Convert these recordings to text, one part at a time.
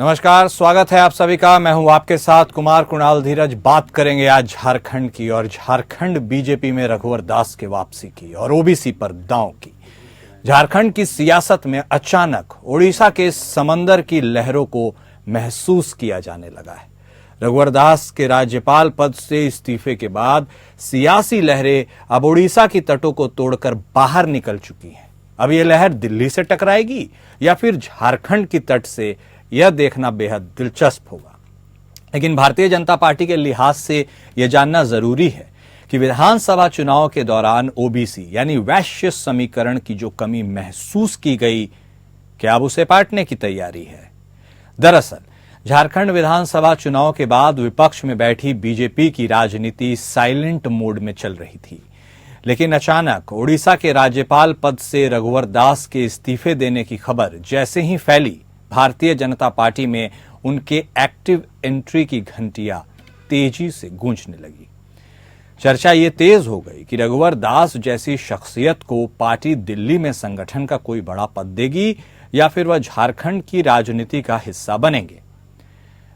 नमस्कार, स्वागत है आप सभी का। मैं हूं आपके साथ कुमार कुणाल धीरज। बात करेंगे आज झारखंड की और झारखंड बीजेपी में रघुवर दास के वापसी की और ओबीसी पर दांव की। झारखंड की सियासत में अचानक ओडिशा के समंदर की लहरों को महसूस किया जाने लगा है। रघुवर दास के राज्यपाल पद से इस्तीफे के बाद सियासी लहरें अब ओडिशा की तटों को तोड़कर बाहर निकल चुकी हैं। अब यह लहर दिल्ली से टकराएगी या फिर झारखंड की तट से, यह देखना बेहद दिलचस्प होगा। लेकिन भारतीय जनता पार्टी के लिहाज से यह जानना जरूरी है कि विधानसभा चुनाव के दौरान ओबीसी यानी वैश्य समीकरण की जो कमी महसूस की गई, क्या अब उसे पाटने की तैयारी है? दरअसल झारखंड विधानसभा चुनाव के बाद विपक्ष में बैठी बीजेपी की राजनीति साइलेंट मोड में चल रही थी। लेकिन अचानक ओडिशा के राज्यपाल पद से रघुवर दास के इस्तीफे देने की खबर जैसे ही फैली, भारतीय जनता पार्टी में उनके एक्टिव एंट्री की घंटियां तेजी से गूंजने लगी। चर्चा ये तेज हो गई कि रघुवर दास जैसी शख्सियत को पार्टी दिल्ली में संगठन का कोई बड़ा पद देगी या फिर वह झारखंड की राजनीति का हिस्सा बनेंगे।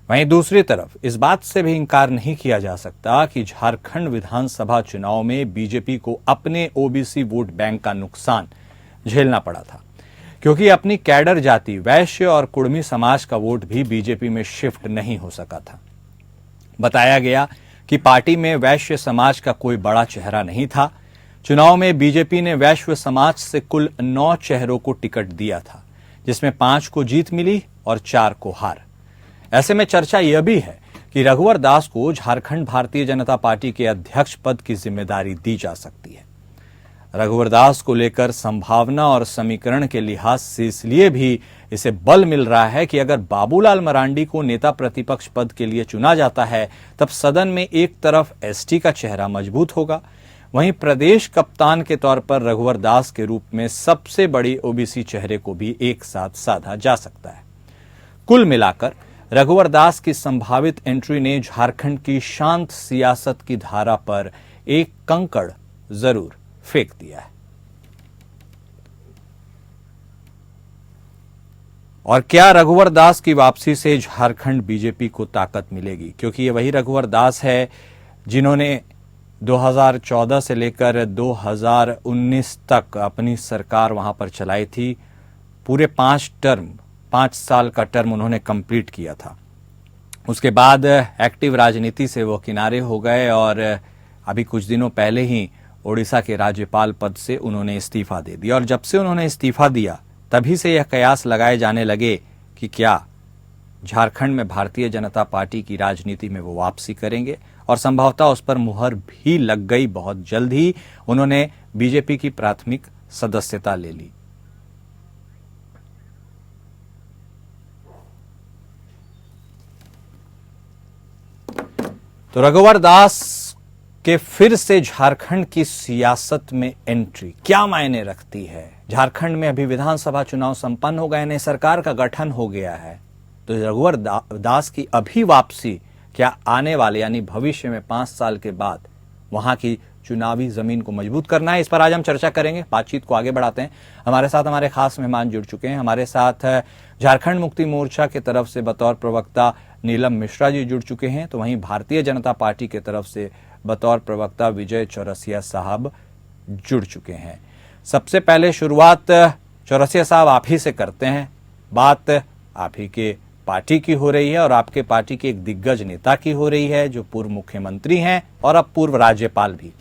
वहीं दूसरी तरफ इस बात से भी इंकार नहीं किया जा सकता कि झारखंड विधानसभा चुनाव में बीजेपी को अपने ओबीसी वोट बैंक का नुकसान झेलना पड़ा था, क्योंकि अपनी कैडर जाति वैश्य और कुड़मी समाज का वोट भी बीजेपी में शिफ्ट नहीं हो सका था। बताया गया कि पार्टी में वैश्य समाज का कोई बड़ा चेहरा नहीं था। चुनाव में बीजेपी ने वैश्य समाज से कुल 9 चेहरों को टिकट दिया था, जिसमें 5 को जीत मिली और 4 को हार। ऐसे में चर्चा यह भी है कि रघुवर दास को झारखंड भारतीय जनता पार्टी के अध्यक्ष पद की जिम्मेदारी दी जा सकती है। रघुवर दास को लेकर संभावना और समीकरण के लिहाज से इसलिए भी इसे बल मिल रहा है कि अगर बाबूलाल मरांडी को नेता प्रतिपक्ष पद के लिए चुना जाता है, तब सदन में एक तरफ एसटी का चेहरा मजबूत होगा, वहीं प्रदेश कप्तान के तौर पर रघुवर दास के रूप में सबसे बड़ी ओबीसी चेहरे को भी एक साथ साधा जा सकता है। कुल मिलाकर रघुवर दास की संभावित एंट्री ने झारखंड की शांत सियासत की धारा पर एक कंकड़ जरूर फेंक दिया है। और क्या रघुवर दास की वापसी से झारखंड बीजेपी को ताकत मिलेगी? क्योंकि ये वही रघुवर दास है जिन्होंने 2014 से लेकर 2019 तक अपनी सरकार वहां पर चलाई थी। पूरे 5 साल का टर्म उन्होंने कंप्लीट किया था। उसके बाद एक्टिव राजनीति से वो किनारे हो गए और अभी कुछ दिनों पहले ही ओडिशा के राज्यपाल पद से उन्होंने इस्तीफा दे दिया। और जब से उन्होंने इस्तीफा दिया, तभी से यह कयास लगाए जाने लगे कि क्या झारखंड में भारतीय जनता पार्टी की राजनीति में वो वापसी करेंगे, और संभवतः उस पर मुहर भी लग गई। बहुत जल्द ही उन्होंने बीजेपी की प्राथमिक सदस्यता ले ली। तो रघुवर दास कि फिर से झारखंड की सियासत में एंट्री क्या मायने रखती है? झारखंड में अभी विधानसभा चुनाव संपन्न हो गए, नई सरकार का गठन हो गया है, तो रघुवर दास की अभी वापसी क्या आने वाले यानी भविष्य में 5 साल के बाद वहां की चुनावी जमीन को मजबूत करना है? इस पर आज हम चर्चा करेंगे। बातचीत को आगे बढ़ाते हैं। हमारे साथ हमारे खास मेहमान जुड़ चुके हैं। हमारे साथ झारखंड मुक्ति मोर्चा की तरफ से बतौर प्रवक्ता नीलम मिश्रा जी जुड़ चुके हैं, तो वहीं भारतीय जनता पार्टी की तरफ से बतौर प्रवक्ता विजय चौरसिया साहब जुड़ चुके हैं। सबसे पहले शुरुआत चौरसिया साहब आप ही से करते हैं। बात आप ही के पार्टी की हो रही है और आपके पार्टी के एक दिग्गज नेता की हो रही है, जो पूर्व मुख्यमंत्री हैं और अब पूर्व राज्यपाल भी।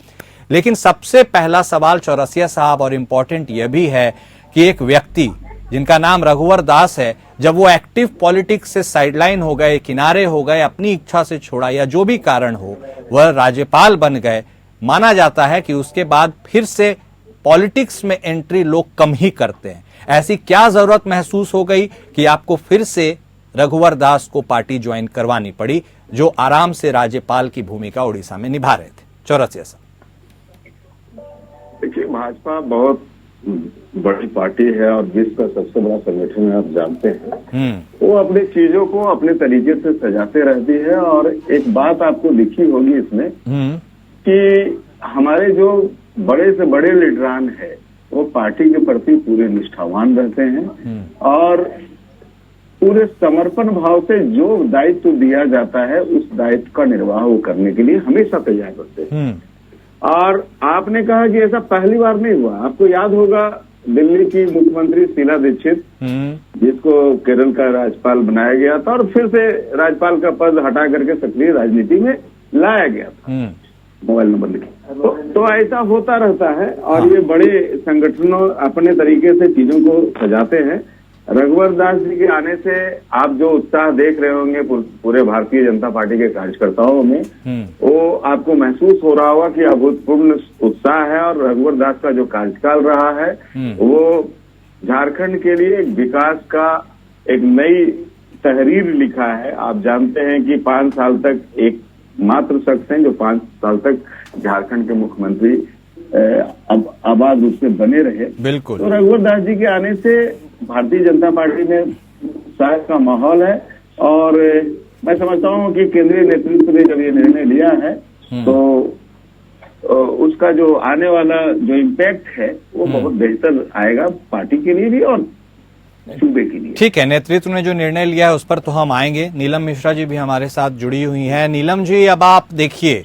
लेकिन सबसे पहला सवाल चौरसिया साहब, और इम्पोर्टेंट यह भी है कि एक व्यक्ति जिनका नाम रघुवर दास है, जब वो एक्टिव पॉलिटिक्स से साइडलाइन हो गए, किनारे हो गए, अपनी इच्छा से छोड़ा या जो भी कारण हो, वह राज्यपाल बन गए, माना जाता है कि उसके बाद फिर से पॉलिटिक्स में एंट्री लोग कम ही करते हैं। ऐसी क्या जरूरत महसूस हो गई कि आपको फिर से रघुवर दास को पार्टी ज्वाइन करवानी पड़ी, जो आराम से राज्यपाल की भूमिका उड़ीसा में निभा रहे थे? चौरसिया साहब देखिए, भाजपा बहुत बड़ी पार्टी है और विश्व का सबसे बड़ा संगठन है, आप जानते हैं। वो अपनी चीजों को अपने तरीके से सजाते रहती है। और एक बात आपको दिखी होगी इसमें कि हमारे जो बड़े से बड़े लीडरान है, वो पार्टी के प्रति पूरे निष्ठावान रहते हैं और पूरे समर्पण भाव से जो दायित्व दिया जाता है उस दायित्व का निर्वाह वो करने के लिए हमेशा तैयार रहते हैं। और आपने कहा कि ऐसा पहली बार नहीं हुआ। आपको याद होगा दिल्ली की मुख्यमंत्री शीला दीक्षित, जिसको केरल का राज्यपाल बनाया गया था और फिर से राज्यपाल का पद हटा करके सक्रिय राजनीति में लाया गया था मोबाइल नंबर लिखे। तो ऐसा होता रहता है और ये बड़े संगठनों अपने तरीके से चीजों को सजाते हैं। रघुवर दास जी के आने से आप जो उत्साह देख रहे होंगे पूरे भारतीय जनता पार्टी के कार्यकर्ताओं में, वो आपको महसूस हो रहा होगा कि अभूतपूर्व उत्साह है। और रघुवर दास का जो कार्यकाल रहा है वो झारखंड के लिए एक विकास का एक नई तहरीर लिखा है। आप जानते हैं कि 5 साल तक एक मात्र शख्स हैं जो 5 साल तक झारखंड के मुख्यमंत्री आबाद रूप से बने रहे। बिल्कुल। तो रघुवर दास जी के आने से भारतीय जनता पार्टी में उत्साह का माहौल है और मैं समझता हूँ कि केंद्रीय नेतृत्व ने जब ये निर्णय लिया है तो उसका जो आने वाला जो इम्पैक्ट है वो बहुत बेहतर आएगा पार्टी के लिए भी और सूबे के लिए। ठीक है, नेतृत्व ने जो निर्णय लिया है उस पर तो हम आएंगे। नीलम मिश्रा जी भी हमारे साथ जुड़ी हुई हैं। नीलम जी, अब आप देखिए,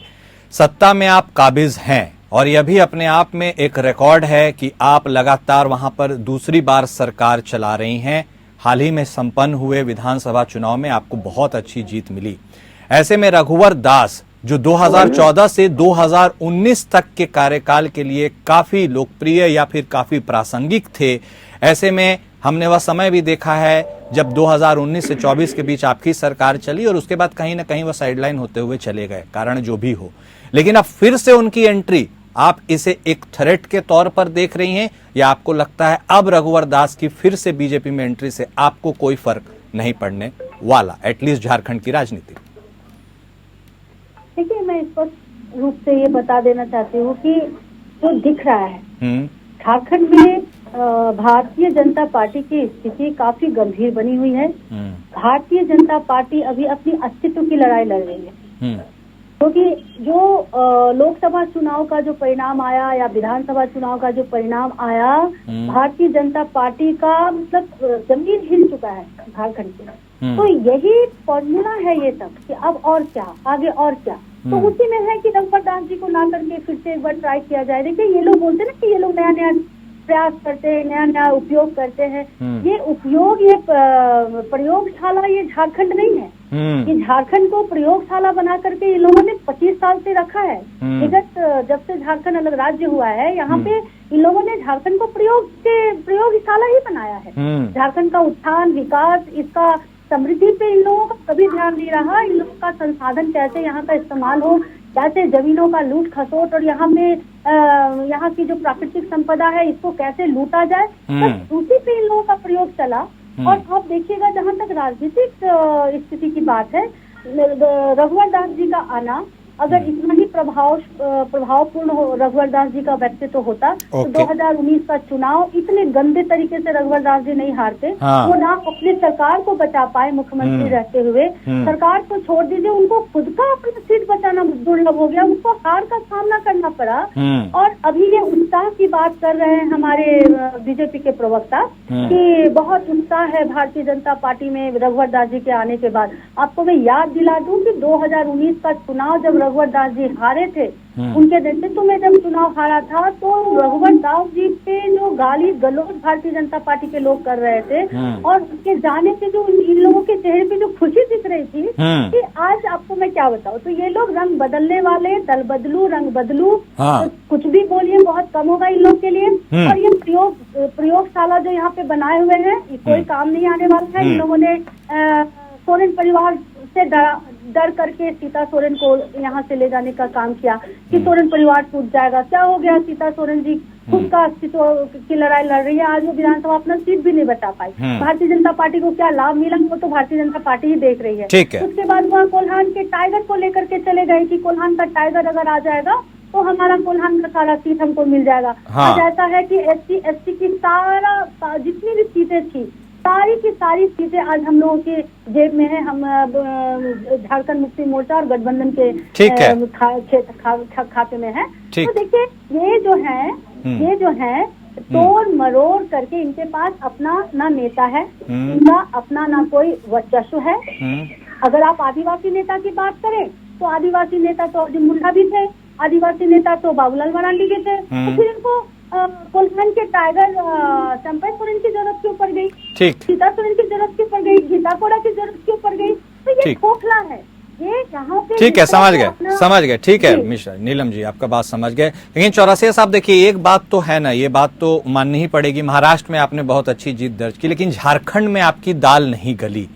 सत्ता में आप काबिज हैं और यह भी अपने आप में एक रिकॉर्ड है कि आप लगातार वहां पर दूसरी बार सरकार चला रही हैं। हाल ही में संपन्न हुए विधानसभा चुनाव में आपको बहुत अच्छी जीत मिली। ऐसे में रघुवर दास जो 2014 से 2019 तक के कार्यकाल के लिए काफी लोकप्रिय या फिर काफी प्रासंगिक थे, ऐसे में हमने वह समय भी देखा है जब 2019 से 24 के बीच आपकी सरकार चली और उसके बाद कहीं ना कहीं वह साइडलाइन होते हुए चले गए, कारण जो भी हो। लेकिन अब फिर से उनकी एंट्री, आप इसे एक थ्रेट के तौर पर देख रही हैं या आपको लगता है अब रघुवर दास की फिर से बीजेपी में एंट्री से आपको कोई फर्क नहीं पड़ने वाला, एटलीस्ट झारखंड की राजनीति? देखिए, मैं स्पष्ट रूप से ये बता देना चाहती हूँ कि जो दिख रहा है झारखंड में भारतीय जनता पार्टी की स्थिति काफी गंभीर बनी हुई है। भारतीय जनता पार्टी अभी अपनी अस्तित्व की लड़ाई लड़ रही है, क्योंकि जो लोकसभा चुनाव का जो परिणाम आया या विधानसभा चुनाव का जो परिणाम आया, भारतीय जनता पार्टी का मतलब जमीन हिल चुका है झारखंड की। तो यही फॉर्मूला है ये तक कि अब और क्या, आगे और क्या। तो उसी में है कि रघुवर दास जी को ला करके फिर से एक बार ट्राई किया जाए। देखिए, ये लोग बोलते हैं ना कि ये लोग नया नया प्रयास करते हैं, नया नया उपयोग करते हैं। ये उपयोग, ये प्रयोगशाला ये झारखंड नहीं है। ये झारखंड को प्रयोगशाला बना करके इन लोगों ने 25 साल से रखा है। विगत जब से झारखंड अलग राज्य हुआ है, यहाँ पे इन लोगों ने झारखंड को प्रयोगशाला ही बनाया है। झारखंड का उत्थान, विकास, इसका समृद्धि पे इन लोगों का कभी ध्यान नहीं रहा। इन लोगों का संसाधन कैसे यहाँ का इस्तेमाल हो, कैसे जमीनों का लूट खसोट और यहाँ में यहाँ की जो प्राकृतिक संपदा है इसको कैसे लूटा जाए, बस उसी पे इन लोगों का प्रयोग चला। और आप देखिएगा, जहाँ तक राजनीतिक स्थिति की बात है, रघुवर दास जी का आना अगर इतना ही प्रभावपूर्ण रघुवर दास जी का व्यक्तित्व होता तो 2019 का चुनाव इतने गंदे तरीके से रघुवर दास जी नहीं हारते। वो ना अपनी सरकार को बचा पाए मुख्यमंत्री रहते हुए, सरकार को छोड़ दीजिए, उनको खुद का अपनी सीट बचाना दुर्लभ हो गया, उनको हार का सामना करना पड़ा। और अभी ये उत्साह की बात कर रहे हैं हमारे बीजेपी के प्रवक्ता कि बहुत उत्साह है भारतीय जनता पार्टी में रघुवर दास जी के आने के बाद। आपको मैं याद दिला दूं कि 2019 का चुनाव जब रघुवर दास जी हारे थे, उनके नेतृत्व में जब चुनाव हारा था, तो रघुवर दास जी पे जो गाली गलौज भारतीय जनता पार्टी के लोग कर रहे थे और उसके जाने से जो इन लोगों के चेहरे पे जो खुशी दिख रही थी कि आज आपको मैं क्या बताऊं। तो ये लोग रंग बदलने वाले, दल बदलू, रंग बदलू, तो कुछ भी बोलिए बहुत कम होगा इन लोग के लिए। और ये प्रयोगशाला जो यहाँ पे बनाए हुए हैं, कोई काम नहीं आने वाला है। इन लोगों ने सोरेन परिवार से डर करके सीता सोरेन को यहाँ से ले जाने का काम किया कि सोरेन परिवार टूट जाएगा। क्या हो गया, सीता सोरेन जी खुद का अस्तित्व की लड़ाई लड़ रही है। आज वो विधानसभा अपना सीट भी नहीं बचा पाई। भारतीय जनता पार्टी को क्या लाभ मिला, वो तो भारतीय जनता पार्टी ही देख रही है। उसके बाद वह कोल्हान के टाइगर को लेकर के चले गए कि कोल्हान का टाइगर अगर आ जाएगा तो हमारा कोल्हान का सारा सीट हमको मिल जाएगा। आज ऐसा है कि SC की सारा जितनी भी सीटें थी, सारी की सारी सीटें आज हम लोगों के जेब में है। हम झारखंड मुक्ति मोर्चा और गठबंधन के खाते में है। तो देखिए, ये जो है तोड़ मरोड़ करके इनके पास अपना ना नेता है, इनका अपना ना कोई वर्चस्व है। अगर आप आदिवासी नेता की बात करें तो आदिवासी नेता तो अर्जुन मुंडा भी थे, आदिवासी नेता तो बाबूलाल मरांडी भी थे, तो फिर इनको कोल्हान के टाइगर चंपई सोरेन की जरूरत क्यों पड़ गई, सीता सोरेन की जरूरत क्यों पड़ गई, गीता कोड़ा की जरूरत क्यों पड़ गई? तो ये खोखला है। ठीक है, समझ गए। ठीक है मिश्रा, नीलम जी आपका बात समझ गए। लेकिन चौरसिया साहब देखिए, एक बात तो है ना, ये बात तो माननी ही पड़ेगी, महाराष्ट्र में आपने बहुत अच्छी जीत दर्ज की, लेकिन झारखंड में आपकी दाल नहीं गली।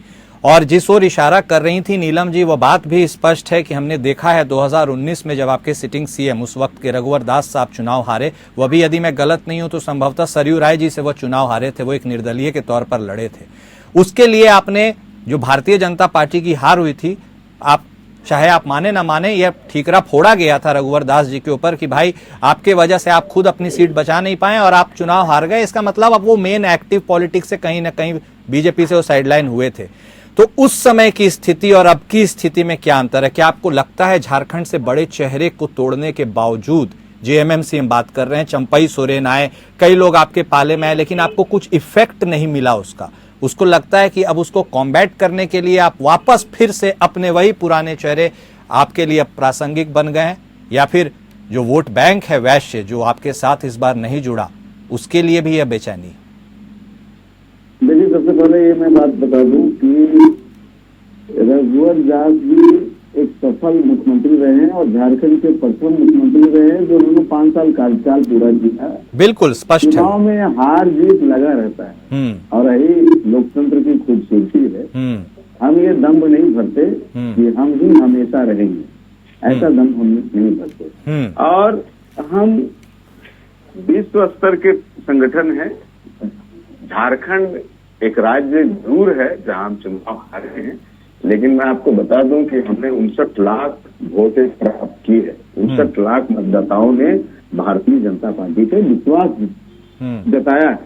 और जिस ओर इशारा कर रही थी नीलम जी, वो बात भी स्पष्ट है कि हमने देखा है 2019 में जब आपके सिटिंग सीएम उस वक्त के रघुवर दास साहब चुनाव हारे, वह भी यदि मैं गलत नहीं हूं तो संभवतः सरयू राय जी से वो चुनाव हारे थे, वो एक निर्दलीय के तौर पर लड़े थे। उसके लिए आपने जो भारतीय जनता पार्टी की हार हुई थी, आप चाहे आप माने ना माने, यह ठीकरा फोड़ा गया था रघुवर दास जी के ऊपर कि भाई आपके वजह से आप खुद अपनी सीट बचा नहीं पाए और आप चुनाव हार गए। इसका मतलब अब वो मेन एक्टिव पॉलिटिक्स से कहीं ना कहीं बीजेपी से वो साइडलाइन हुए थे। तो उस समय की स्थिति और अब की स्थिति में क्या अंतर है? क्या आपको लगता है झारखंड से बड़े चेहरे को तोड़ने के बावजूद, जेएमएमसी हम बात कर रहे हैं, चंपई सोरेन आए, कई लोग आपके पाले में आए, लेकिन आपको कुछ इफेक्ट नहीं मिला उसको लगता है कि अब उसको कॉम्बैट करने के लिए आप वापस फिर से अपने वही पुराने चेहरे आपके लिए प्रासंगिक बन गए हैं, या फिर जो वोट बैंक है वैश्य जो आपके साथ इस बार नहीं जुड़ा, उसके लिए भी यह बेचैनी? देखिए, सबसे पहले ये मैं बात बता दूं कि रघुवर दास जी एक सफल मुख्यमंत्री रहे हैं और झारखंड के प्रथम मुख्यमंत्री रहे हैं जो उन्होंने 5 साल कार्यकाल पूरा किया। बिल्कुल स्पष्ट है। चुनाव में हार जीत लगा रहता है और यही लोकतंत्र की खूबसूरती है। हम ये दम्भ नहीं भरते कि हम ही हमेशा रहेंगे, ऐसा दम्भ हम नहीं भरते। और हम विश्व स्तर के संगठन है। झारखंड एक राज्य जरूर है जहां हम चुनाव हारे हैं, लेकिन मैं आपको बता दूं कि हमने 59 लाख वोटें प्राप्त की है। 59 लाख मतदाताओं ने भारतीय जनता पार्टी पे विश्वास जताया है।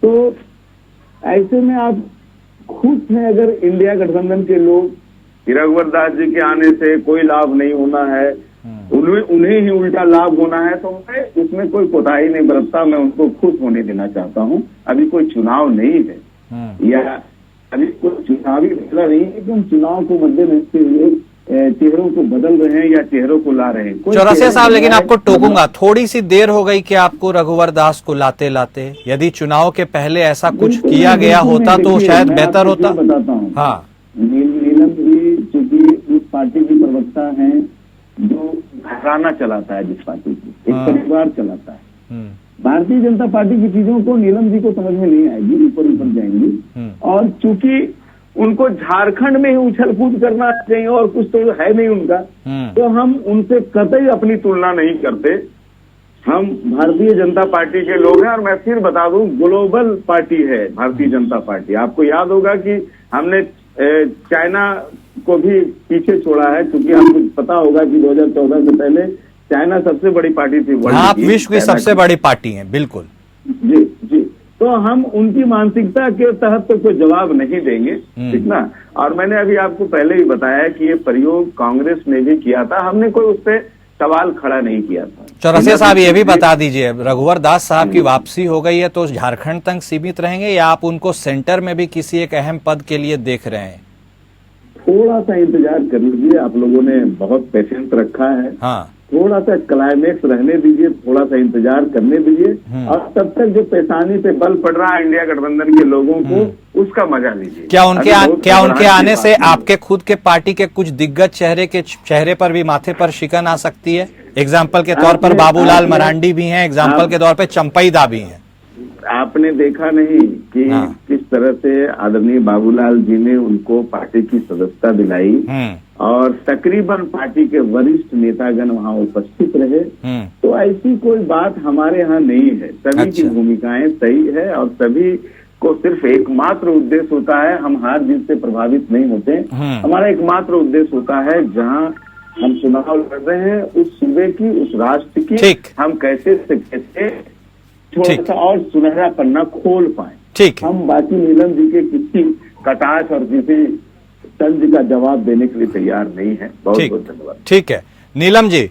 तो ऐसे में आप खुश हैं अगर इंडिया गठबंधन के लोग रघुवर दास जी के आने से कोई लाभ नहीं होना है, उन्हें ही उल्टा लाभ होना है, तो मैं इसमें कोई कोताही नहीं बरतता। मैं उनको खुश होने देना चाहता हूं। अभी कोई चुनाव नहीं है या अभी कोई चुनावी फैसला नहीं है कि हम चुनाव को मद्देनजर रखते हुए चेहरों को बदल रहे हैं या चेहरों को ला रहे हैं। चौरसिया साहब, लेकिन आपको टोकूंगा, थोड़ी सी देर हो गई कि आपको रघुवर दास को लाते लाते। यदि चुनाव के पहले ऐसा कुछ किया गया होता तो शायद बेहतर होता। बताता हूँ। हाँ, नीलम जी चूंकि उस पार्टी की प्रवक्ता है जो घराना चलाता है, जिस पार्टी की एक परिवार चलाता है। भारतीय जनता पार्टी की चीजों को नीलम जी को समझ में नहीं आएगी, ऊपर जाएंगी। और चूंकि उनको झारखंड में ही उछल कूद करना चाहिए और कुछ तो है नहीं उनका, तो हम उनसे कतई अपनी तुलना नहीं करते। हम भारतीय जनता पार्टी के लोग हैं और मैं फिर बता दूं, ग्लोबल पार्टी है भारतीय जनता पार्टी। आपको याद होगा कि हमने चाइना को भी पीछे छोड़ा है, क्योंकि आपको पता होगा कि 2014 से पहले चाइना सबसे बड़ी पार्टी थी वर्ल्ड की। आप विश्व की सबसे बड़ी पार्टी हैं, बिल्कुल। जी जी। तो हम उनकी मानसिकता के तहत तो कोई जवाब नहीं देंगे, ठीक ना। और मैंने अभी आपको पहले ही बताया कि ये प्रयोग कांग्रेस ने भी किया था, हमने कोई उस पर सवाल खड़ा नहीं किया था। चौरसिया साहब, ये भी बता दीजिए, रघुवर दास साहब की वापसी हो गई है तो झारखंड तक सीमित रहेंगे या आप उनको सेंटर में भी किसी एक अहम पद के लिए देख रहे हैं? थोड़ा सा इंतजार कर लीजिए, आप लोगों ने बहुत पेशेंस रखा है। हाँ, थोड़ा सा क्लाइमेक्स रहने दीजिए, थोड़ा सा इंतजार करने दीजिए और तब तक जो पेशानी पे बल पड़ रहा है इंडिया गठबंधन के लोगों को, उसका मजा लीजिए। क्या उनके आने से आपके खुद के पार्टी के कुछ दिग्गज चेहरे पर भी माथे पर शिकन आ सकती है? एग्जाम्पल के तौर पर बाबूलाल मरांडी भी हैं, एग्जाम्पल के तौर पर चंपई दा भी हैं। आपने देखा नहीं कि किस तरह से आदरणीय बाबूलाल जी ने उनको पार्टी की सदस्यता दिलाई और तकरीबन पार्टी के वरिष्ठ नेतागण वहां उपस्थित रहे। तो ऐसी कोई बात हमारे यहाँ नहीं है। सभी की भूमिकाएं सही है और सभी को सिर्फ एकमात्र उद्देश्य होता है, हम हार जीत से प्रभावित नहीं होते। हमारा एकमात्र उद्देश्य होता है जहाँ हम चुनाव लड़ रहे हैं उस सूबे की, उस राष्ट्र की हम कैसे से कैसे थोड़ा सा और सुनहरा पन्ना खोल पाए। ठीक, हम बाकी नीलम जी के किसी कटाक्ष और किसी तंज का जवाब देने के लिए तैयार नहीं है। बहुत बहुत धन्यवाद। ठीक है नीलम जी,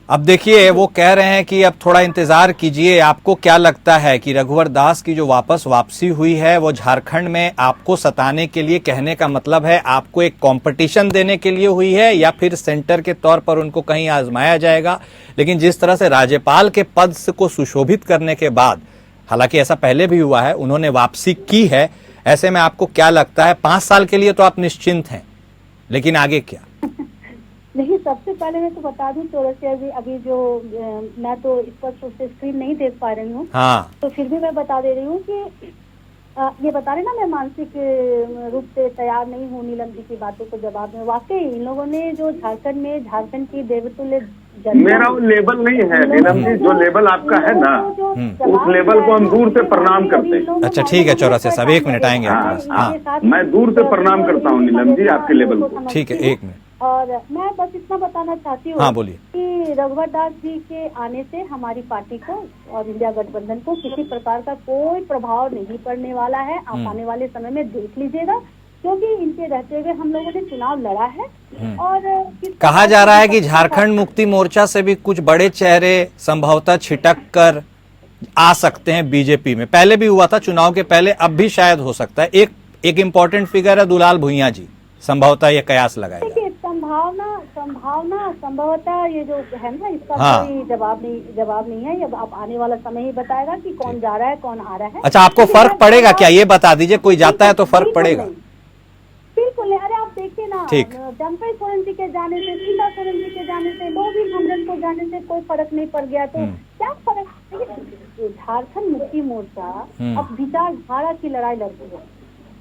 अब देखिए वो कह रहे हैं कि अब थोड़ा इंतजार कीजिए। आपको क्या लगता है कि रघुवर दास की जो वापसी हुई है वो झारखंड में आपको सताने के लिए, कहने का मतलब है आपको एक कंपटीशन देने के लिए हुई है, या फिर सेंटर के तौर पर उनको कहीं आजमाया जाएगा? लेकिन जिस तरह से राज्यपाल के पद को सुशोभित करने के बाद, हालांकि ऐसा पहले भी हुआ है, उन्होंने वापसी की है, ऐसे में आपको क्या लगता है 5 साल के लिए तो आप निश्चिंत हैं, लेकिन आगे क्या? नहीं, सबसे पहले मैं तो बता दूं चौरसिया जी, अभी जो मैं तो स्पष्ट रूप से स्क्रीन नहीं देख पा रही हूँ, हाँ, तो फिर भी मैं बता दे रही हूँ कि ये बता रहे ना मैं मानसिक रूप से तैयार नहीं हूँ नीलम जी की बातों को जवाब में। वाकई इन लोगों ने जो झारखंड की देवतुल्य मेरा वो लेबल नहीं है नीलम जी, जो लेबल आपका है ना, उस लेवल को हम दूर से प्रणाम करते हैं। अच्छा ठीक है चौरसिया साहब, 1 मिनट आएंगे आपके पास। हाँ, मैं दूर से प्रणाम करता हूँ नीलम जी आपके लेवल को। ठीक है, 1 मिनट। और मैं बस इतना बताना चाहती हूँ, हाँ बोलिए, कि रघुवर दास जी के आने से हमारी पार्टी को और इंडिया गठबंधन को किसी प्रकार का कोई प्रभाव नहीं पड़ने वाला है। आप आने वाले समय में देख लीजिएगा, क्योंकि इनके रहते हुए हम लोगों ने चुनाव लड़ा है। और कहा जा रहा है कि झारखंड मुक्ति मोर्चा से भी कुछ बड़े चेहरे संभवतः छिटक कर आ सकते हैं बीजेपी में। पहले भी हुआ था चुनाव के पहले, अब भी शायद हो सकता है। एक इम्पोर्टेंट फिगर है दुलाल भुइयां जी, संभवतः ये कयास लगाएगा। संभवतः ये जो है ना, इसका कोई जवाब नहीं है। अब आप आने वाला समय ही बताएगा कि कौन जा रहा है कौन आ रहा है। अच्छा, आपको फर्क पड़ेगा क्या, ये बता दीजिए? कोई जाता है तो फर्क पड़ेगा? बिल्कुल नहीं। अरे आप देखिए ना, ठीक, जम्पई सोरेन जी के जाने से, सीता सोरेन जी के जाने से, लोभी मंडल को जाने से कोई फर्क नहीं पड़ गया, तो क्या फर्क? झारखंड मुक्ति मोर्चा अब विचारधारा की लड़ाई लड़ती है।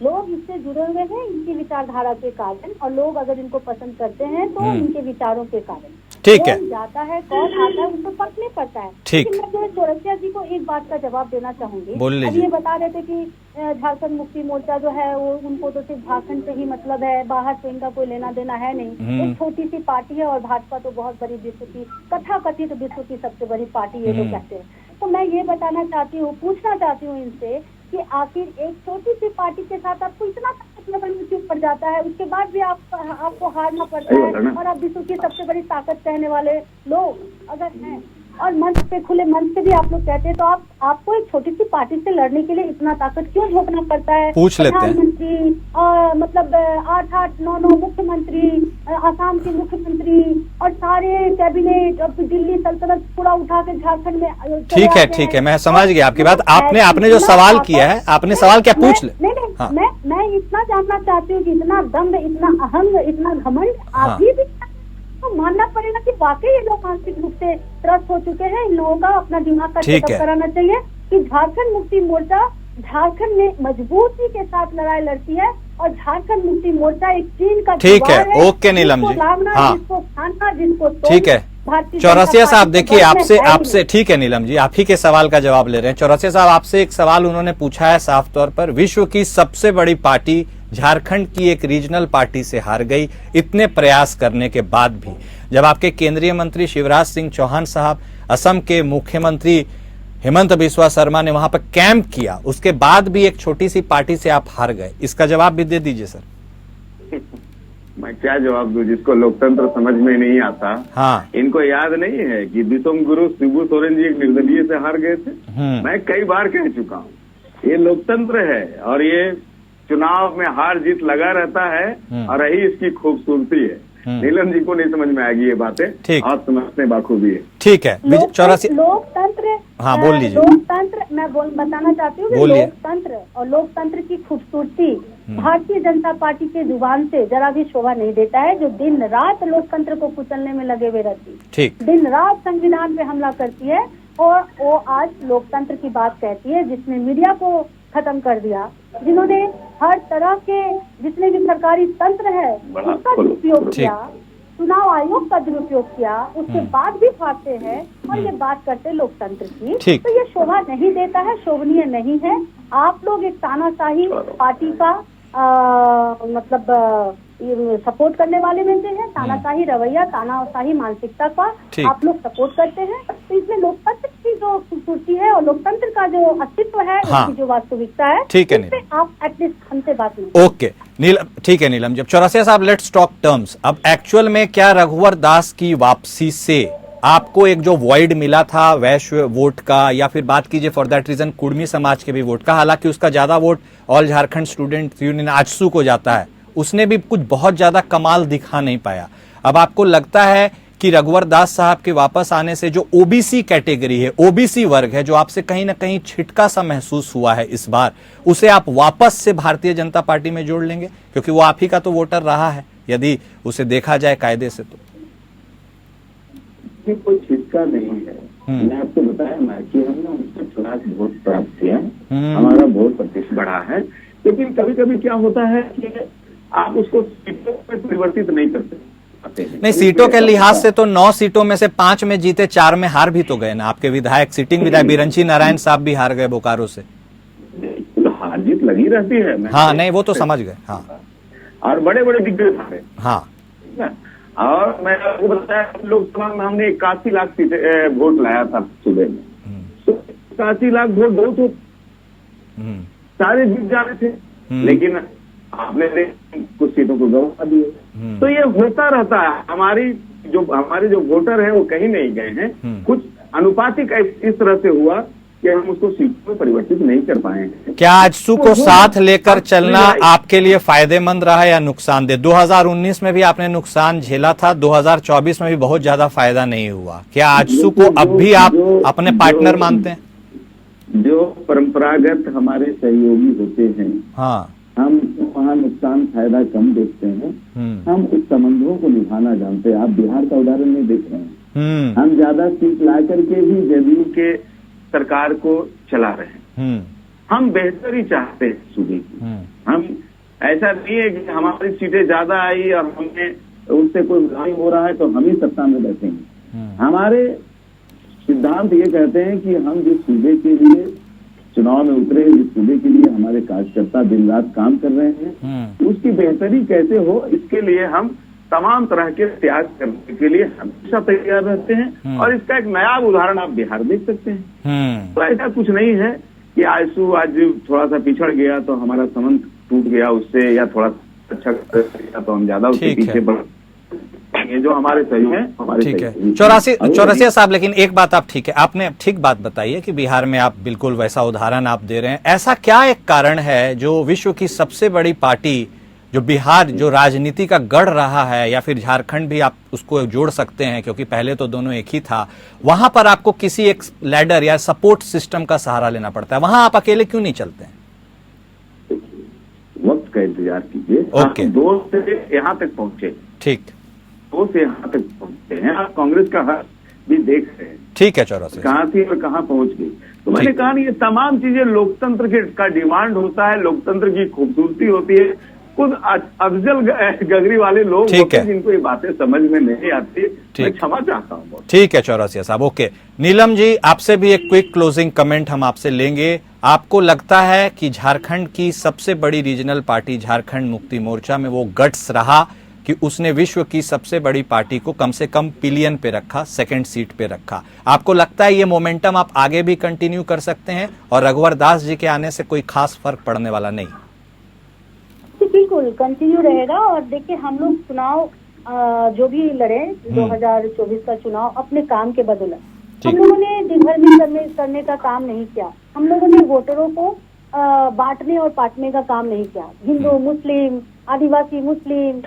लोग इससे जुड़े हुए हैं इनकी विचारधारा के कारण, और लोग अगर इनको पसंद करते हैं तो इनके विचारों के कारण। ठीक है, कौन जाता है कौन आता है उनको फर्क नहीं पड़ता है। ठीक। लेकिन मैं चौरसिया जी को एक बात का जवाब देना चाहूंगी। बोल लीजिए। अब ये बता रहे थे कि झारखंड मुक्ति मोर्चा जो है वो, उनको तो सिर्फ झारखंड से ही मतलब है, बाहर से इनका कोई लेना देना है नहीं। एक छोटी सी पार्टी है, और भाजपा तो बहुत बड़ी विश्व की, तथाकथित विश्व की सबसे बड़ी पार्टी ये लोग कहते हैं। तो मैं ये बताना चाहती हूँ, पूछना चाहती हूँ इनसे कि आखिर एक छोटी सी पार्टी के साथ आपको इतना क्यों पड़ जाता है? उसके बाद भी आपको हारना पड़ता है, और आप विश्व की सबसे बड़ी ताकत कहने वाले लोग अगर हैं, और मंच पे, खुले मंच पे भी आप लोग कहते हैं, तो आपको एक छोटी सी पार्टी से लड़ने के लिए इतना ताकत क्यों झोंकना पड़ता है? पूछ लेते हैं। प्रधानमंत्री, मतलब 8-9 मुख्यमंत्री, आसाम के मुख्यमंत्री और सारे कैबिनेट, दिल्ली सल्तनत पूरा उठा के झारखंड में। ठीक है, मैं समझ गया आपकी बात। आपने जो सवाल किया है, आपने सवाल क्या पूछ ले? नहीं, मैं इतना जानना चाहती हूँ कि इतना दम्भ, इतना अहंग, इतना घमंड आप भी तो मानना पड़ेगा कि वाकई ये लोग मानसिक रूप से त्रस्त हो चुके हैं। इन लोगों का अपना दिमाग का चेकअप कराना चाहिए कि झारखंड मुक्ति मोर्चा झारखंड में मजबूती के साथ लड़ाई लड़ती है, और झारखंड मुक्ति मोर्चा एक चीन का ठीक है। ओके नीलम जी, हाँ जिसको ठीक है। चौरसिया साहब देखिए, आपसे ठीक है नीलम जी, आप ही के सवाल का जवाब ले रहे हैं। चौरसिया साहब, आपसे एक सवाल उन्होंने पूछा है साफ तौर पर, विश्व की सबसे बड़ी पार्टी झारखंड की एक रीजनल पार्टी से हार गई, इतने प्रयास करने के बाद भी। जब आपके केंद्रीय मंत्री शिवराज सिंह चौहान साहब, असम के मुख्यमंत्री हेमंत बिस्वा शर्मा ने वहां पर कैंप किया, उसके बाद भी एक छोटी सी पार्टी से आप हार गए, इसका जवाब भी दे दीजिए सर। मैं क्या जवाब दूं जिसको लोकतंत्र समझ में नहीं आता। हाँ, इनको याद नहीं है कि विश्व गुरु शिबू सोरेन जी एक निर्दलीय से हार गए थे। मैं कई बार कह चुका हूँ, ये लोकतंत्र है, और ये चुनाव में हार जीत लगा रहता है, और यही इसकी खूबसूरती है। नीलम जी को नहीं समझ में आएगी ये बातें, आप समझते बाखूबी है। ठीक है। लोकतंत्र, हाँ बोल लीजिए। लोकतंत्र मैं बताना चाहती हूँ, लोकतंत्र और लोकतंत्र की खूबसूरती भारतीय जनता पार्टी के जुबान से जरा भी शोभा नहीं देता है, जो दिन रात लोकतंत्र को कुचलने में लगे हुए रहती है, दिन रात संविधान पे हमला करती है, और वो आज लोकतंत्र की बात कहती है, जिसने मीडिया को खत्म कर दिया, जिन्होंने हर तरह के जितने भी सरकारी तंत्र है उसका दुरुपयोग किया, चुनाव आयोग का दुरुपयोग किया, उसके बाद भी हारते हैं और ये बात करते लोकतंत्र की, तो ये शोभा नहीं देता है, शोभनीय नहीं है। आप लोग एक तानाशाही पार्टी का मतलब सपोर्ट करने वाले में से है, तानाशाही रवैया, तानाशाही मानसिकता का आप लोग सपोर्ट करते हैं, तो इसमें लोकतंत्र की जो खूबसूरती है और लोकतंत्र का जो अस्तित्व है, उसकी जो वास्तविकता है, ठीक है, आप एटलीस्ट हमसे बात नहीं। ओके ठीक है नीलम जी। चौरसिया साहब, लेट्स टॉक टर्म्स। अब एक्चुअल में क्या रघुवर दास की वापसी से आपको एक जो वॉइड मिला था वैश्य वोट का, या फिर बात कीजिए फॉर दैट रीजन कुर्मी समाज के भी वोट का, हालांकि उसका ज्यादा vote all Jharkhand student union AJSU को जाता है, उसने भी कुछ बहुत ज्यादा कमाल दिखा नहीं पाया। अब आपको लगता है कि रघुवर दास साहब के वापस आने से जो ओबीसी कैटेगरी है, ओबीसी वर्ग है, जो आपसे कहीं ना कहीं छिटका सा महसूस हुआ है इस बार, उसे आप वापस से भारतीय जनता पार्टी में जोड़ लेंगे? क्योंकि वो आप ही का तो वोटर रहा है यदि उसे देखा जाए कायदे से तो। कोई छिटका नहीं है। मैंने आपको बताया ना कि हमने 69 लाख वोट प्राप्त किया, हमारा वोट प्रतिशत बढ़ा है। लेकिन कभी कभी क्या होता है कि आप उसको सीटों में परिवर्तित नहीं करते। नहीं, सीटों के लिहाज से तो 9 सीटों में से 5 में जीते, 4 में हार भी तो गए ना। आपके विधायक, सिटिंग विधायक बिरंची नारायण साहब भी हार गए बोकारो से। हार जीत लगी रहती है। हाँ, नहीं वो तो समझ गए। हाँ, और बड़े बड़े दिग्गज हारे। हाँ, और मैं आपको बताया लोकसभा में हमने 81 लाख सीटें वोट लाया था सुबह में, तो 81 लाख वोट दो तो सारे जीत जा रहे थे, लेकिन आपने कुछ सीटों को गंवा दिए। तो ये होता रहता है। हमारे जो वोटर हैं वो कहीं नहीं गए हैं, कुछ अनुपातिक इस तरह से हुआ कि हम उसको सीटों में परिवर्तित नहीं कर पाए हैं। क्या आजसू को साथ लेकर चलना आपके लिए फायदेमंद रहा या नुकसानदेह? 2019 में भी आपने नुकसान झेला था, 2024 में भी बहुत ज्यादा फायदा नहीं हुआ। क्या आजसू को अब भी आप अपने पार्टनर मानते हैं? जो परंपरागत हमारे सहयोगी होते हैं, हाँ, हम वहाँ नुकसान फायदा कम देखते हैं। हम उस संबंधों को निभाना जानते हैं। आप बिहार का उदाहरण नहीं देख रहे हैं। हम ज्यादा सीट ला करके भी जदयू के सरकार को चला रहे हैं। हम बेहतरी चाहते हैं सूबे की। हम ऐसा नहीं है कि हमारी सीटें ज्यादा आई और हमने उससे कोई बुराई हो रहा है तो हम ही सत्ता में बैठेंगे। हमारे सिद्धांत ये कहते हैं कि हम जिस सूबे के लिए चुनाव में उतरे, जिस सूबे के लिए हमारे कार्यकर्ता दिन रात काम कर रहे हैं, उसकी बेहतरी कैसे हो, इसके लिए हम तमाम तरह के त्याग करने के लिए हमेशा तैयार रहते हैं। और इसका एक नया उदाहरण आप बिहार देख सकते हैं। तो ऐसा कुछ नहीं है कि आजसू आज थोड़ा सा पिछड़ गया तो हमारा संबंध टूट गया उससे, या थोड़ा अच्छा कर गया तो हम ज्यादा उसके पीछे बढ़। ये जो हमारे सहयोग है, हमारे ठीक है। चौरसिया साहब, लेकिन एक बात आप ठीक है, आपने ठीक बात बताई है कि बिहार में आप बिल्कुल वैसा उदाहरण आप दे रहे हैं। ऐसा क्या एक कारण है जो विश्व की सबसे बड़ी पार्टी, जो बिहार जो राजनीति का गढ़ रहा है, या फिर झारखंड भी आप उसको जोड़ सकते हैं क्योंकि पहले तो दोनों एक ही था, वहां पर आपको किसी एक लैडर या सपोर्ट सिस्टम का सहारा लेना पड़ता है? वहां आप अकेले क्यों नहीं चलते हैं? वक्त का इंतजार कीजिए। ओके, दो से यहाँ तक पहुंचे, ठीक, 2 से यहाँ तक पहुंचते हैं। आप कांग्रेस का हाथ भी देख रहे हैं, ठीक है चौरसिया, कहाँ थी और कहाँ पहुंच गई। तो मैंने कहा ये तमाम चीजें लोकतंत्र का डिमांड होता है, लोकतंत्र की खूबसूरती होती है। कुछ अफजल गगरी वाले लोग होते हैं जिनको ये बातें समझ में नहीं आती। मैं क्षमा चाहता हूँ। ठीक है चौरसिया साहब, ओके। नीलम जी, आपसे भी एक क्विक क्लोजिंग कमेंट हम आपसे लेंगे। आपको लगता है कि झारखंड की सबसे बड़ी रीजनल पार्टी झारखंड मुक्ति मोर्चा में वो गट्स रहा कि उसने विश्व की सबसे बड़ी पार्टी को कम से कम पिलियन पे रखा, सेकंड सीट पे रखा? आपको लगता है ये मोमेंटम आप आगे भी कंटिन्यू कर सकते हैं और रघुवर दास जी के आने से कोई खास फर्क पड़ने वाला नहीं? बिल्कुल कंटिन्यू रहेगा। और देखिए, हम लोग चुनाव जो भी लड़े 2024 का चुनाव अपने काम के बदौलत, हम लोगों ने डिवाइड करने का काम नहीं किया। हम लोगों ने वोटरों को बांटने और पाटने का काम नहीं किया। हिंदू मुस्लिम, आदिवासी मुस्लिम,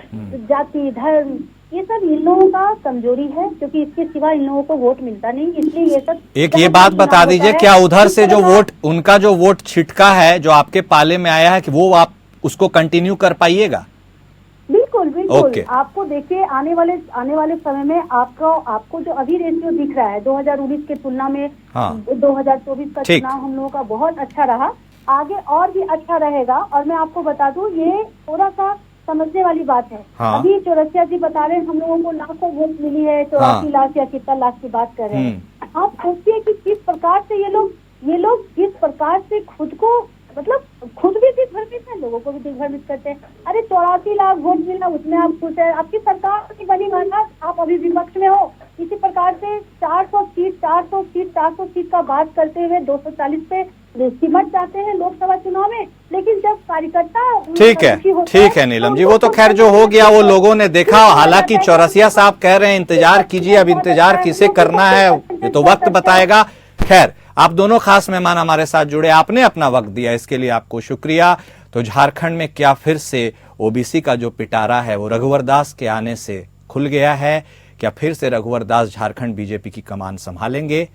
जाति धर्म, ये सब इन लोगों का कमजोरी है, क्योंकि इसके सिवा इन लोगों को वोट मिलता नहीं। इसलिए ये सब एक ये बात बता दीजिए, क्या उधर से जो वोट, उनका जो वोट छिटका है जो आपके पाले में आया है, कि वो आप उसको कंटिन्यू कर पाइएगा? बिल्कुल बिल्कुल। आपको देखिए, आने वाले समय में आपको जो अभी रेशियो दिख रहा है 2019 के तुलना में, 2024 का चुनाव हम लोगों का बहुत अच्छा रहा, आगे और भी अच्छा रहेगा। और मैं आपको बता दूं, ये थोड़ा सा समझने वाली बात है। अभी चौरसिया जी बता रहे हैं हम लोगों को लाखों वोट मिली है, 84 लाख या कितना लाख की बात कर रहे हैं। आप सोचिए कि किस प्रकार से ये लोग किस प्रकार से खुद को, मतलब खुद भी दिग्भ्रमित है, लोगों को भी दिग्भ्रमित करते हैं। अरे 84 लाख वोट मिला, उसमें आप खुश है? आपकी सरकार की बनी महाराज, आप अभी विपक्ष में हो। इसी प्रकार से 400 सीट का बात करते हुए 240 पे सिमट जाते हैं लोकसभा चुनाव में, लेकिन जब कार्यकर्ता ठीक है नीलम जी, वो तो खैर जो हो गया वो लोगों ने देखा। हालांकि चौरसिया साहब कह रहे हैं इंतजार कीजिए, अब इंतजार किसे करना है ये तो वक्त बताएगा। खैर, आप दोनों खास मेहमान हमारे साथ जुड़े, आपने अपना वक्त दिया, इसके लिए आपको शुक्रिया। तो झारखंड में क्या फिर से ओबीसी का जो पिटारा है वो रघुवर दास के आने से खुल गया है? क्या फिर से रघुवर दास झारखंड बीजेपी की कमान संभालेंगे?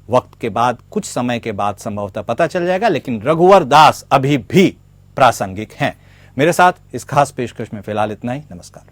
वक्त के बाद, कुछ समय के बाद संभवतः पता चल जाएगा, लेकिन रघुवर दास अभी भी प्रासंगिक हैं। मेरे साथ इस खास पेशकश में फिलहाल इतना ही। नमस्कार।